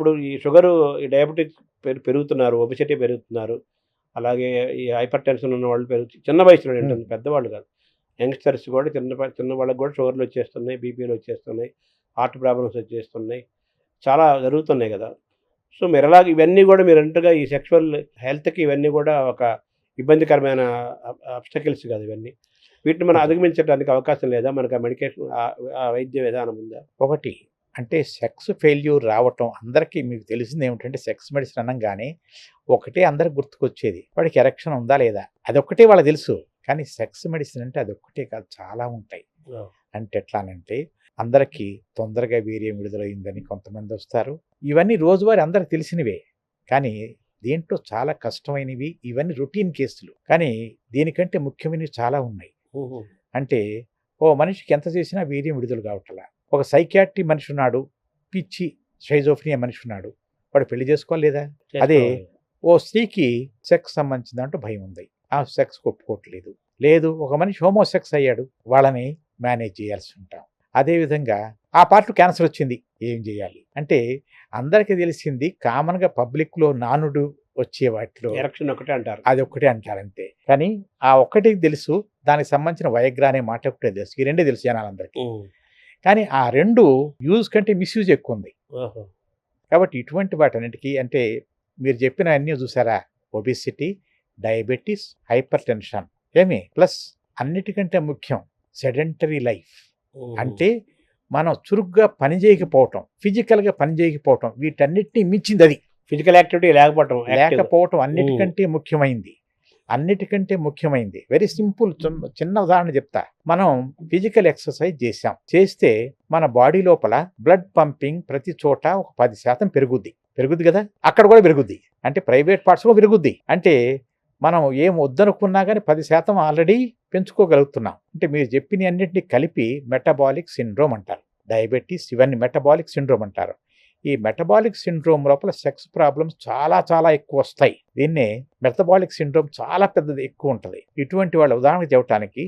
ఇప్పుడు ఈ షుగరు, ఈ డయాబెటిస్ పెరుగుతున్నారు. ఒబెసిటీ పెరుగుతున్నారు. అలాగే ఈ హైపర్ టెన్షన్ ఉన్నవాళ్ళు చిన్న వయసులోనే హ్మ్. ఉంటుంది. పెద్దవాళ్ళు కాదు. యంగ్‌స్టర్స్ కూడా చిన్న వాళ్ళకి కూడా షుగర్‌లొచ్చేస్తున్నాయి. బీపీలొచ్చేస్తున్నాయి. హార్ట్ ప్రాబ్లమ్స్ వచ్చేస్తున్నాయి. చాలా జరుగుతున్నాయి గదా! సో, మీరెలాగ ఇవన్నీ గూడా మీరన్నట్టుగా ఈ సెక్సువల్ హెల్త్‌కి ఇవన్నీ గూడా ఒక ఇబ్బందికరమైన అబ్‌స్టకిల్స్ గదా! ఇవన్నీ. వీటిని మనం ఓకే. అధిగమించడానికి అవకాశం లేదా? మనకు ఆ మెడికేషన్ ఆ వైద్య విధానం ఉందా? ఒకటి అంటే సెక్స్ ఫెయిల్యూర్ రావటం అందరికీ మీకు తెలిసిందేమిటంటే సెక్స్ మెడిసిన్ అనంగానే ఒకటే అందరికి గుర్తుకొచ్చేది. వాడికి ఎరెక్షన్ ఉందా లేదా? అదొక్కటే వాళ్ళకి తెలుసు. కానీ సెక్స్ మెడిసిన్ అంటే అదొక్కటే కాదు చాలా ఉంటాయి. ఆ! అంటే ఎట్లానంటే అందరికీ తొందరగా వీర్యం విడుదలయిందని కొంతమందొస్తారు. ఇవన్నీ రోజువారీ అందరికి తెలిసినవే. కానీ దీంట్లో చాలా కష్టమైనవి ఇవన్నీ రొటీన్ కేసులు. కానీ దీనికంటే ముఖ్యమైనవి చాలా ఉన్నాయి. హుహు. అంటే ఓ మనిషికి ఎంత చేసినా వీర్యం విడుదల కావట్లా. ఒక సైకియాట్రీ మనిషి ఉన్నాడు. పిచ్చి షైజోఫ్రెనియా మనిషి ఉన్నాడు. వాడు పెళ్లి చేసుకోవాలా లేదా? అదే చేసుకోవాలి. ఓ స్త్రీకి సెక్స్ సంబంధించిన దాంట్లో భయం ఉంది. ఆ సెక్స్‌కి ఒప్పుకోవట్లేదు. లేదు ఒక మనిషి హోమోసెక్స్ అయ్యాడు. వాళ్ళని మేనేజ్ చేయాల్సి ఉంటాం. అదేవిధంగా ఆ పార్ట్‌లో క్యాన్సర్ వచ్చింది. ఏం చేయాలి? అంటే అందరికీ తెలిసింది కామన్‌గా పబ్లిక్‌లో నానుడు వచ్చే వాటిలో ఎరక్షన్ ఒకటే అంటారు. అదొక్కటే అంటారంతే. కానీ ఆ ఒక్కటే తెలుసు. దానికి సంబంధించిన వయగ్రా అనే మాట ఒకటే తెలుసు. ఈ రెండే తెలుసు జనాలందరికీ. హ్మ్. కానీ ఆ 2 యూజ్ కంటే మిస్‌యూజ్ ఎక్కువుంది. ఓహో! కాబట్టి ఇటువంటి వాటన్నిటికి అంటే మీరు చెప్పినవన్నీ చూసారా? Obesity, diabetes, hyper tension plus అన్నిటికంటే ముఖ్యం సెడెంటరీ లైఫ్. హుహు. అంటే మనం చురుగ్గా పని చేయకపోవటం, ఫిజికల్‌గా పని చేయకపోవటం వీటన్నిటిని మించిందది. ఫిజికల్ యాక్టివిటీ లేకపోవటం యాక్టివ్‌గా. లేకపోవటం హ్మ్. అన్నిటికంటే ముఖ్యమైంది. అన్నిటికంటే ముఖ్యమైంది. వెరీ సింపుల్ చిన్న ఉదాహరణ చెప్తా. మనం ఫిజికల్ ఎక్సర్సైజ్ చేశాం. చేస్తే మన బాడీ లోపల బ్లడ్ పంపింగ్ ప్రతి చోట ఒక 10% పెరుగుద్ది. పెరుగుద్ది కదా! అక్కడ కూడా పెరుగుద్ది. అంటే ప్రైవేట్ పార్ట్స్‌లో పెరుగుద్ది. అంటే మనం ఏం వద్దనుకున్నా గాని 10% ఆల్రెడీ పెంచుకోగలుగుతున్నాం. అంటే మీరు చెప్పినయన్నిటిని కలిపి మెటబాలిక్ సిండ్రోమ్ అంటారు. డయాబెటిస్ ఇవన్నీ మెటబాలిక్ సిండ్రోమ్ అంటారు. ఈ మెటబాలిక్ సిండ్రోమ్ లోపల సెక్స్ ప్రాబ్లమ్స్ చాలా చాలా ఎక్కువొస్తాయి. దీన్నే మెటబాలిక్ సిండ్రోమ్ చాలా పెద్దది ఎక్కువుంటది. ఇటువంటి వాళ్ళ ఉదాహరణకు చెప్పటానికి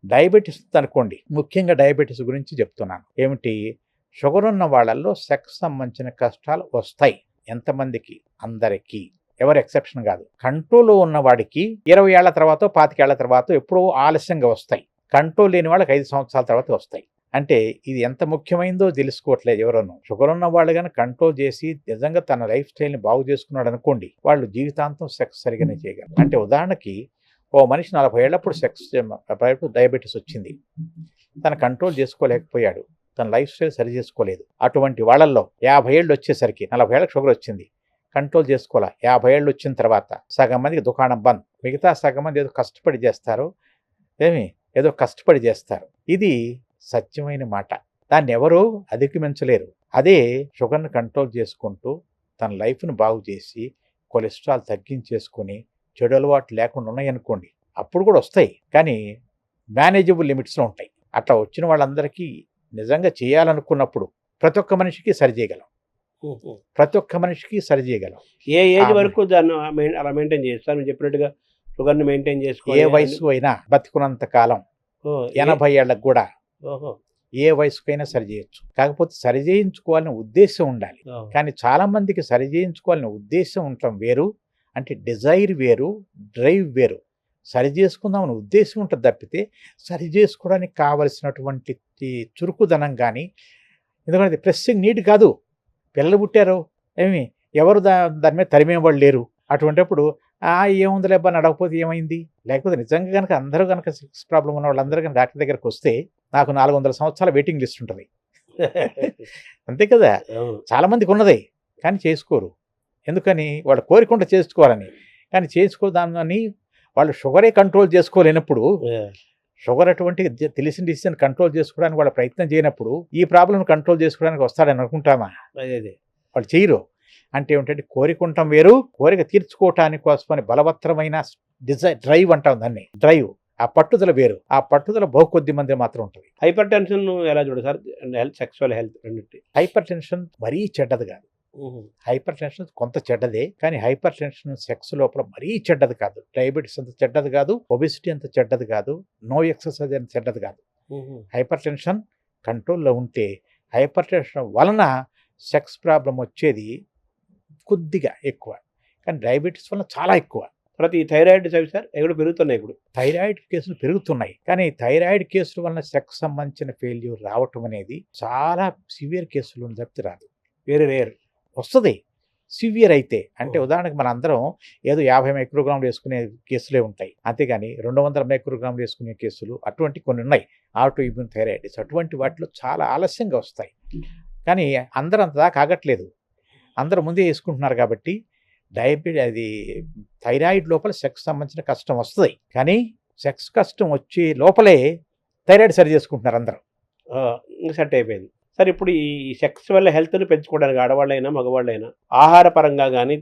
డయాబెటిస్ ఉందనుకోండి. ముఖ్యంగా డయాబెటిస్ గురించి చెప్తున్నాను. ఏమిటి? షుగర్ ఉన్న వాళ్ళల్లో సెక్స్ సంబంధించిన కష్టాలు వస్తాయి. ఎంతమందికి? అందరికీ. ఎవరు ఎక్సెప్షన్ కాదు. కంట్రోల్‌లో ఉన్న వాడికి 20 ఏళ్ల తర్వాతో, 25 ఏళ్ల తర్వాతో ఎప్పుడో ఆలస్యంగా వస్తాయి. కంట్రోల్ లేని వాళ్ళకి 5 సంవత్సరాల తర్వాత వస్తాయి. అంటే ఇది ఎంత ముఖ్యమైందో తెలుసుకోవట్లేదు ఎవరును. షుగర్ ఉన్న వాళ్ళు గాని కంట్రోల్ చేసి నిజంగా తన లైఫ్ స్టైల్‌ని బాగు చేసుకున్నాడు అనుకోండి. వాళ్ళు జీవితాంతం సెక్స్ సరిగ్గానే చేయగలరు. అంటే ఉదాహరణకి ఓ మనిషి 40 ఏళ్లప్పుడు డయాబెటిస్ వచ్చింది. తను కంట్రోల్ చేసుకోలేకపోయాడు. తన లైఫ్ స్టైల్ సరి చేసుకోలేదు. అటువంటి వాళ్ళల్లో 50 ఏళ్ళు వచ్చేసరికి 40 ఏళ్ళకి షుగర్ వచ్చింది. కంట్రోల్ చేసుకోలా. 50 ఏళ్ళు వచ్చిన తర్వాత సగం మందికి దుకాణం బంద్. మిగతా సగం మంది ఏదో కష్టపడి చేస్తారు. ఏదో కష్టపడి చేస్తారు. ఇది సత్యమైన మాట. దాన్నెవరూ అధిగమించలేరు. అదే షుగర్‌ని కంట్రోల్ చేసుకుంటూ తన లైఫ్‌ని బాగు చేసి కొలెస్ట్రాల్ తగ్గించేసుకొని చెడు అలవాట్లు లేకుండా ఉన్నాయనుకోండి. అప్పుడు కూడా వస్తాయి. కానీ మేనేజబుల్ లిమిట్స్‌లో ఉంటాయి. అట్లా వచ్చిన వాళ్ళందరికీ నిజంగా చేయాలనుకున్నప్పుడు ప్రతి ఒక్క మనిషికి సరిచేయగలం. హుహు. ప్రతి ఒక్క మనిషికి సరిచేయగలం. ఏ ఏజ్ ఆ! వరకు దాన్ని అలా మెయింటైన్ చేయొచ్చు? మీరు చెప్పినట్టుగా షుగర్‌ని మెయింటైన్ ఏ చేసుకొని వయస్సు అయినా బతికున్నంత కాలం ఓహ్! 80 ఏళ్ళకి కూడా ఓహో! ఏ వయసుకైనా సరిచేయొచ్చు. కాకపోతే సరిచేయించుకోవాలనే ఉద్దేశ్యం ఉండాలి. ఓహ్! కానీ చాలా మందికి సరిచేయించుకోవాలనే ఉద్దేశ్యం ఉండటం వేరు. అంటే డిజైర్ వేరు, డ్రైవ్ వేరు. సరిజేసుకుందామనే ఉద్దేశ్యం ఉంటది తప్పితే, సరిజేసుకోవడానికి కావలసినటువంటి చురుకుదనం గాని, ఎందుకంటే ప్రెస్సింగ్ నీడ్ కాదు. పిల్లలు పుట్టారు. ఏమి ఎవరు దాని మీద తరిమేవాళ్ళు లేరు. అటువంటప్పుడు ఏముందిలే అబ్బా! నడవకపోతే ఏమైంది? లేకపోతే నిజంగా గనక అందరూ గనక సెక్స్ ప్రాబ్లమ్ ఉన్న వాళ్ళందరూ గనక డాక్టర్ దగ్గరికొస్తే నాకు 400 సంవత్సరాల వెయిటింగ్ లిస్ట్ ఉంటది. అంతే కదా! అవును. చాలా మందికున్నదే. కానీ చేసుకోరు. ఎందుకని? వాళ్ళ కోరిక ఉంటది చేసుకోవాలని. కానీ చేసుకోదామని వాళ్ళు షుగరే కంట్రోల్ చేసుకోలేనప్పుడు, యాహ్! షుగర్ అటువంటి తెలిసిన డిసిషన్ కంట్రోల్ చేసుకోవడానికి వాళ్ళు ప్రయత్నం చేయనప్పుడు, ఈ ప్రాబ్లమ్‌ని కంట్రోల్ చేసుకోవడానికి వస్తాడని అనుకుంటామా? అదే. వాళ్ళు చెయ్యరు. అంటే ఏమిటంటే కోరిక ఉండటం వేరు, కోరిక తీర్చుకోవటానికి కోసమని బలవత్తరమైన డ్రైవ్ అంటాం దాన్ని. డ్రైవ్. ఆ పట్టుదల వేరు. ఆ పట్టుదల కొద్ది మంది మాత్రం ఉంటది. హైపర్ టెన్షన్ ఎలా చూడాలి సార్? సెక్సువల్ హెల్త్ రెండిటి. హైపర్ టెన్షన్ మరీ చెడ్డది కాదు. హుహు. హైపర్ టెన్షన్ కొంత చెడ్డదే. కానీ హైపర్ టెన్షన్ సెక్స్ లోపల మరీ చెడ్డది కాదు. డయాబెటిస్ అంత చెడ్డది కాదు. ఒబెసిటీ అంత చెడ్డది కాదు. నో ఎక్సర్సైజ్ అంత చెడ్డది కాదు. హుహు. హైపర్ టెన్షన్ కంట్రోల్‌లో ఉంటే, హైపర్ టెన్షన్ వలన సెక్స్ ప్రాబ్లమ్ వచ్చేది కొద్దిగా ఎక్కువ, కానీ డయాబెటీస్ వల్ల చాలా ఎక్కువ. తర్వాత ఈ థైరాయిడ్ అవి సార్ ఎక్కడ పెరుగుతున్నాయి ఇప్పుడు. థైరాయిడ్ కేసులు పెరుగుతున్నాయి, కానీ థైరాయిడ్ కేసుల వల్ల సెక్స్ సంబంధించిన ఫెయిల్యూర్ రావటం అనేది చాలా సివియర్ కేసులు అని తప్పితే రాదు. Very rare. వస్తుంది సివియర్ అయితే. అంటే ఓ. ఉదాహరణకు మన అందరం ఏదో 50 మైక్రోగ్రాములు వేసుకునే కేసులే ఉంటాయి, అంతేగాని 200 మైక్రోగ్రాములు వేసుకునే కేసులు అటువంటి కొన్ని ఉన్నాయి. ఆటో ఇమ్యూన్ థైరాయిడ్స్ అటువంటి వాటిలో చాలా ఆలస్యంగా వస్తాయి. కానీ అందరూ అంత దాకా ఆగట్లేదు, అందరూ ముందే వేసుకుంటున్నారు. కాబట్టి అది థైరాయిడ్ లోపల సెక్స్ సంబంధించిన కష్టం వస్తుంది, కానీ సెక్స్ కష్టం వచ్చే లోపలే థైరాయిడ్ సరి చేసుకుంటున్నారు అందరూ. ఇంకా సెట్ అయిపోయింది సార్. ఇప్పుడు ఈ సెక్స్ వల్ల హెల్త్ని పెంచుకోవడానికి ఆడవాళ్ళైనా మగవాళ్ళైనా ఆహార పరంగా కానీ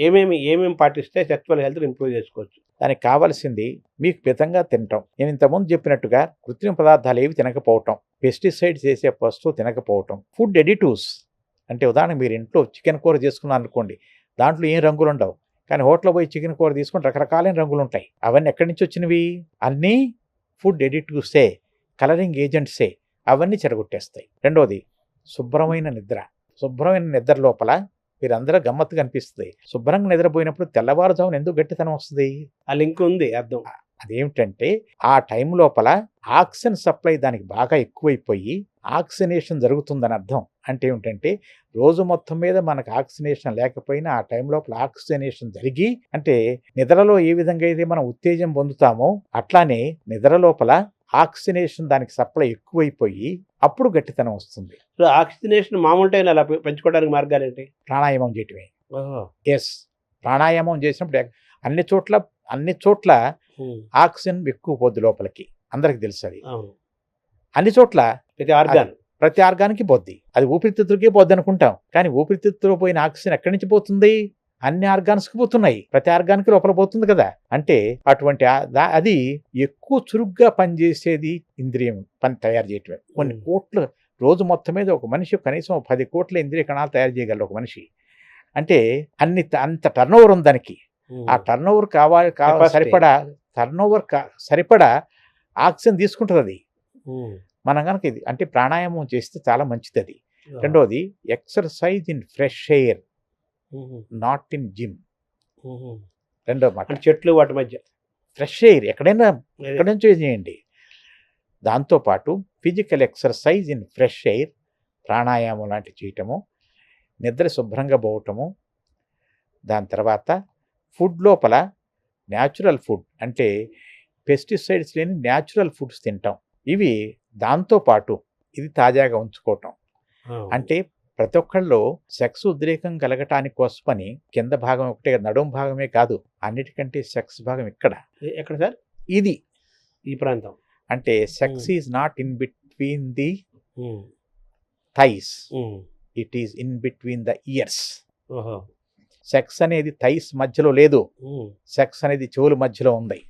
ఏమేమి పాటిస్తే సెక్స్ వల్ల హెల్త్ని ఇంప్రూవ్ చేసుకోవచ్చు? దానికి కావాల్సింది మీకు మితంగా తినటం. నేను ఇంతకుముందు చెప్పినట్టుగా కృత్రిమ పదార్థాలు ఏవి తినకపోవటం, పెస్టిసైడ్స్ వేసే వస్తువు తినకపోవటం, ఫుడ్ ఎడిటివ్స్ అంటే ఉదాహరణ మీరు ఇంట్లో చికెన్ కూర చేసుకున్నారు అనుకోండి, దాంట్లో ఏం రంగులు ఉండవు, కానీ హోటల్లో పోయి చికెన్ కూర తీసుకొని రకరకాలైన రంగులు ఉంటాయి. అవన్నీ ఎక్కడి నుంచి వచ్చినవి? అన్నీ ఫుడ్ ఎడిటివ్సే, కలరింగ్ ఏజెంట్సే. అవన్నీ చెడగొట్టేస్తాయి. రెండోది శుభ్రమైన నిద్ర. శుభ్రమైన నిద్ర లోపల మీరందరూ గమ్మత్తుగా అనిపిస్తుంది. శుభ్రంగా నిద్రపోయినప్పుడు తెల్లవారుజామున ఎందుకు గట్టితనం వస్తుంది? ఆ లింక్ ఉంది అర్థం. అదేమిటంటే ఆ టైం లోపల ఆక్సిజన్ సప్లై దానికి బాగా ఎక్కువైపోయి ఆక్సిజనేషన్ జరుగుతుందని అర్థం. అంటే ఏమిటంటే రోజు మొత్తం మీద మనకు ఆక్సిజనేషన్ లేకపోయినా ఆ టైం లోపల ఆక్సిజనేషన్ జరిగి, అంటే నిద్రలో ఏ విధంగా అయితే మనం ఉత్తేజం పొందుతామో అట్లానే నిద్ర లోపల ఆక్సిజనేషన్ దానికి సప్లై ఎక్కువైపోయి అప్పుడు గట్టితనం వస్తుంది. సో ఆక్సిజనేషన్ మామూలు టైం అలా పెంచుకోవడానికి మార్గాలు ఏంటి? ప్రాణాయామం చేయటమే. ఎస్, ప్రాణాయామం చేసినప్పుడు అన్ని చోట్ల ఆక్సిజన్ ఎక్కువ పోద్ది లోపలికి, అందరికి తెలుసు అది. అన్ని చోట్ల ప్రతి ఆర్గానికి పోద్ది. అది ఊపిరితిత్తులకే పోద్ది అనుకుంటాం, కానీ ఊపిరితిత్తులో పోయిన ఆక్సిజన్ ఎక్కడి నుంచి పోతుంది? అన్ని ఆర్గాన్స్కి పోతున్నాయి, ప్రతి ఆర్గాన్కి లోపల పోతుంది కదా. అంటే అటువంటి అది ఎక్కువ చురుగ్గా పనిచేసేది ఇంద్రియం పని తయారు చేయటమే. కొన్ని కోట్ల రోజు మొత్తం మీద ఒక మనిషి కనీసం 10 కోట్ల ఇంద్రియ కణాలు తయారు చేయగలరు ఒక మనిషి. అంటే అంత టర్న్ ఓవర్ ఉంది దానికి. ఆ టర్న్ ఓవర్ సరిపడా ఆక్సిజన్ తీసుకుంటుంది అది. మనం కనుక ఇది అంటే ప్రాణాయామం చేస్తే చాలా మంచిది అది. రెండోది exercise in fresh air, not in gym. రెండో మాట, చెట్లు వాటి మధ్య ఫ్రెష్ ఎయిర్ ఎక్కడి నుంచో చేయండి. దాంతోపాటు physical exercise in fresh air, ప్రాణాయామం లాంటివి చేయటము, నిద్ర శుభ్రంగా పోవటము. దాని తర్వాత ఫుడ్ లోపల న్యాచురల్ ఫుడ్ అంటే పెస్టిసైడ్స్ లేని న్యాచురల్ ఫుడ్స్ తింటాం. ఇవి దాంతోపాటు ఇది తాజాగా ఉంచుకోవటం. అంటే ప్రతి ఒక్కళ్ళు సెక్స్ ఉద్రేకం కలగటానికి కోసమని కింద భాగం ఒకటే, నడుం భాగమే కాదు, అన్నిటికంటే సెక్స్ భాగం ఎక్కడ సార్? ఇది ఈ ప్రాంతం. అంటే sex is not in between the thighs, it is in between the years. Sex అనేది థైస్ మధ్యలో లేదు, సెక్స్ అనేది చెవుల మధ్యలో ఉంది.